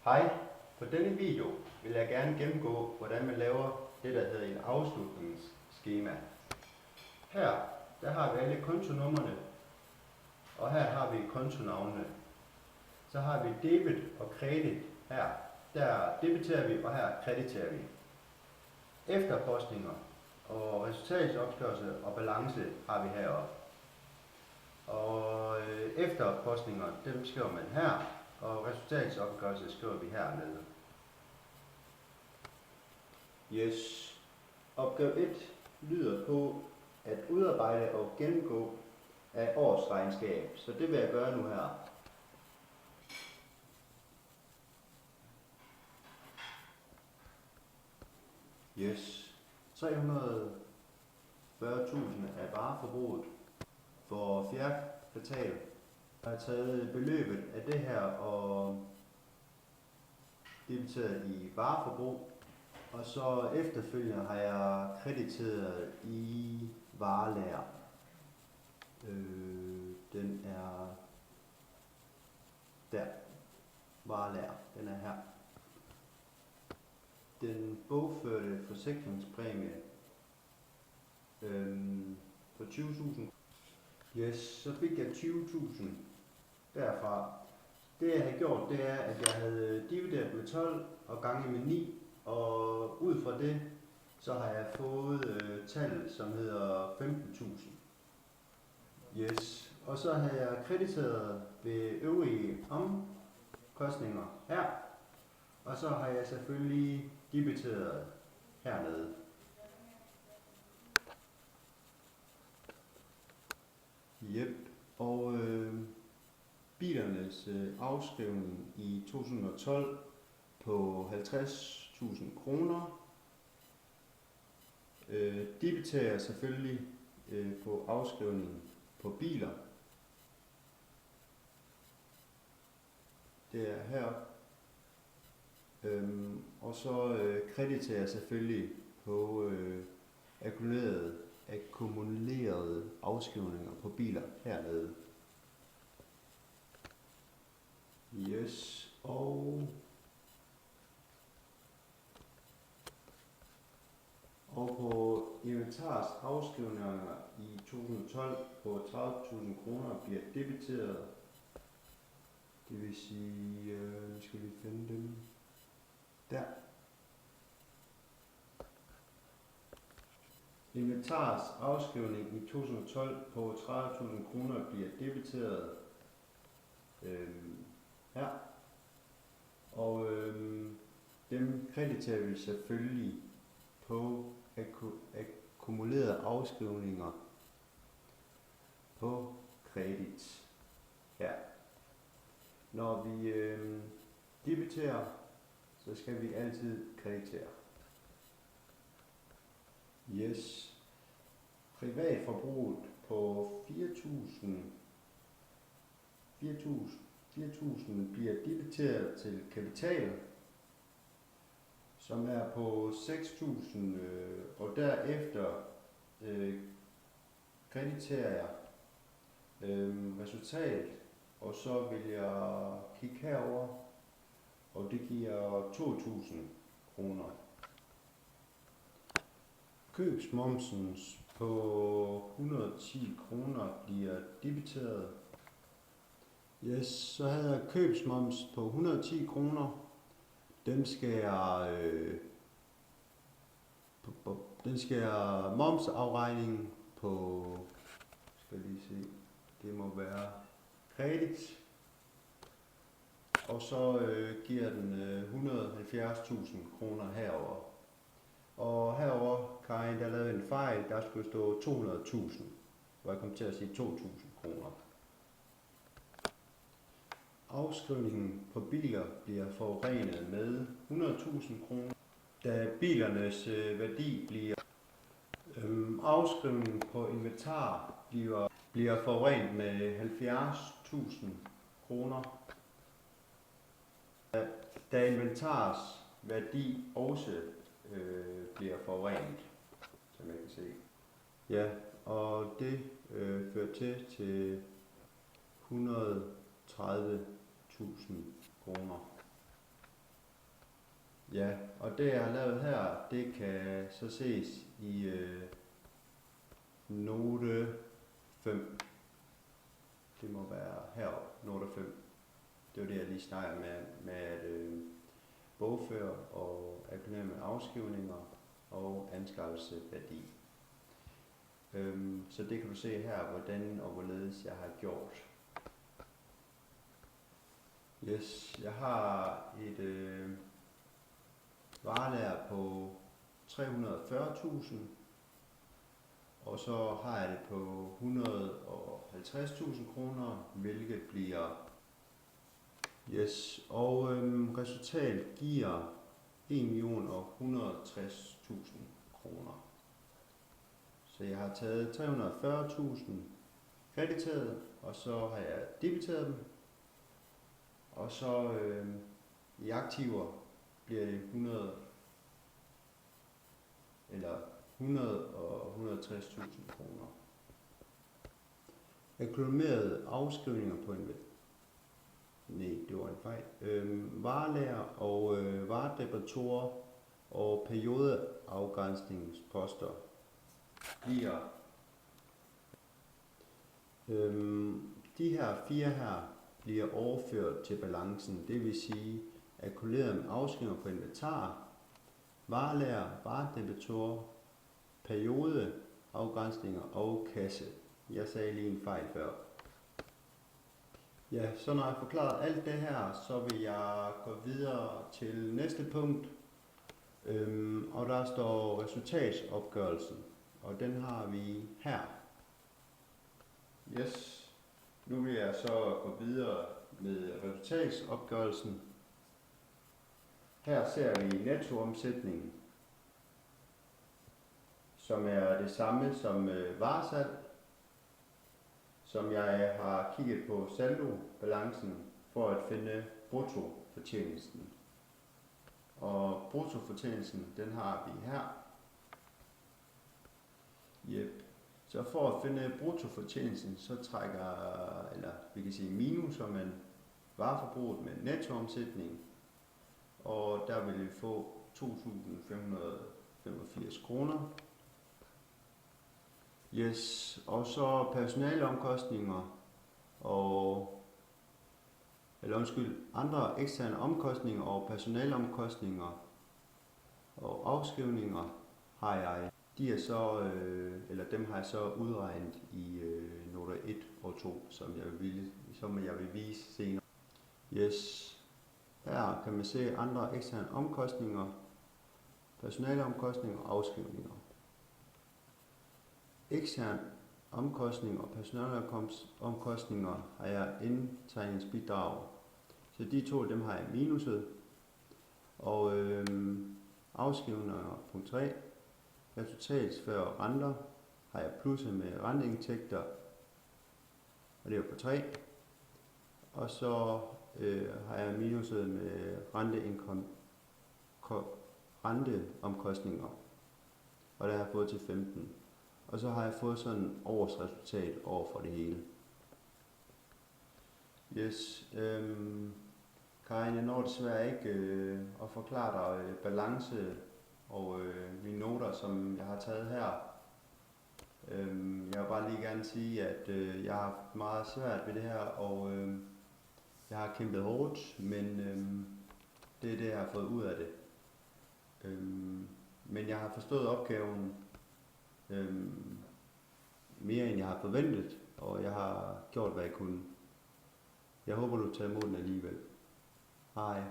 Hej, på denne video vil jeg gerne gennemgå, hvordan man laver det, der hedder et afslutningsskema. Her der har vi alle kontonumrene, og her har vi kontonavnene. Så har vi debit og kredit her. Der debiterer vi, og her krediterer vi. Efterpostninger og resultatsopgørelse og balance har vi heroppe. Og efterpostninger, dem skriver man her, og resultatsopgørelse skriver vi hernede. Yes. Opgave 1 lyder på at udarbejde og gennemgå af årsregnskab, så det vil jeg gøre nu her. Yes. 340.000 af vareforbruget for fjerde kvartal. Jeg har taget beløbet af det her og debiteret i vareforbrug, og så efterfølgende har jeg krediteret i varelager. Den er der. Varelager, den er her. Den bogførte forsikringspræmie på 20.000. Yes, så fik jeg 20.000 derfra. Det jeg har gjort, det er, at jeg havde divideret med 12 og ganget med 9, og ud fra det, så har jeg fået tallet, som hedder 15.000. Yes, og så har jeg krediteret ved øvrige omkostninger her, og så har jeg selvfølgelig debiteret hernede. Yep. Og bilernes afskrivning i 2012 på 50.000 kroner. Debiterer jeg selvfølgelig på afskrivningen på biler. Det er her. Og så krediterer jeg selvfølgelig på akkumulerede afskrivninger på biler hernede. Yes, og på inventars afskrivninger i 2012 på 30.000 kroner bliver debiteret. Det vil sige, nu skal vi finde dem der. Inventars afskrivning i 2012 på 30.000 kroner bliver debiteret her. Og dem krediterer vi selvfølgelig på akkumulerede afskrivninger på kredit her. Når vi debiterer, så skal vi altid kreditere. Yes. Privatforbruget på 4.000 bliver debiteret til kapital, som er på 6.000, og derefter krediterer jeg resultat, og så vil jeg kigge herover, og det giver 2.000 kroner. Købsmomsen på 110 kroner bliver debiteret. Yes, så havde jeg købsmoms på 110 kroner. Den skal jeg momsafregning på, skal lige se, det må være kredit. Og så giver den 170.000 kroner herover. Og herover Karin, der lavede en fejl, der skulle stå 200.000, hvor jeg kom til at sige 2.000 kroner. Afskrivningen på biler bliver forurenet med 100.000 kroner, da bilernes værdi bliver afskrivningen på inventar bliver forurenet med 70.000 kroner, da inventars værdi også bliver forurenet, som jeg kan se. Ja, og det fører til 130.000 kroner. Ja, og det jeg har lavet her, det kan så ses i note 5. Det må være heroppe, note 5. Det var det, jeg lige snakkede med at bogføre og akkumulere med afskrivninger og anskaffelsesværdi. Så det kan du se her, hvordan og hvorledes jeg har gjort. Yes, jeg har et varelager på 340.000, og så har jeg det på 150.000 kroner, hvilket bliver og resultat giver 1.160.000 kroner. Så jeg har taget 340.000 krediteret, og så har jeg debiteret dem, og så i aktiver bliver det 100 og 160.000 kroner. Akkumulerede afskrivninger på det var en fejl. Varelager og varedepositorer og periodeafgrænsningsposter bliver de her 4 her bliver overført til balancen, det vil sige akkumuleret med afskrivninger på inventar, varelager, varedepositorer, periodeafgrænsninger og kasse. Jeg sagde lige en fejl før. Ja, så når jeg har forklaret alt det her, så vil jeg gå videre til næste punkt. Og der står resultatsopgørelsen, og den har vi her. Yes, nu vil jeg så gå videre med resultatsopgørelsen. Her ser vi nettoomsætningen, som er det samme som varesalg, som jeg har kigget på saldobalancen for at finde bruttofortjenesten. Og bruttofortjenesten, den har vi her. Yep. Så for at finde bruttofortjenesten, så vi kan sige minuser man vareforbruget med nettoomsætning, og der vil vi få 2.585 kroner. Yes, og så personaleomkostninger andre eksterne omkostninger og personaleomkostninger og afskrivninger har jeg. Dem har jeg så udregnet i noter 1 og 2, som jeg vil vise senere. Yes, her kan man se andre eksterne omkostninger, personaleomkostninger og afskrivninger. Eksterne omkostninger og personaleomkostninger har jeg indtegningsbidrag. Så de to, dem har jeg minuset. Og afskrivninger, punkt 3. Resultatsfør renter har jeg plusset med renteindtægter, og det er på 3. Og så har jeg minuset med renteomkostninger, og der har jeg fået til 15. Og så har jeg fået sådan en årsresultat over for det hele. Yes, Karin, jeg når desværre ikke at forklare dig balance og mine noter, som jeg har taget her. Jeg vil bare lige gerne sige, at jeg har haft meget svært ved det her, og jeg har kæmpet hårdt, men det er det, jeg har fået ud af det. Men jeg har forstået opgaven mere end jeg har forventet, og jeg har gjort hvad jeg kunne. Jeg håber du tager imod den alligevel. Hej.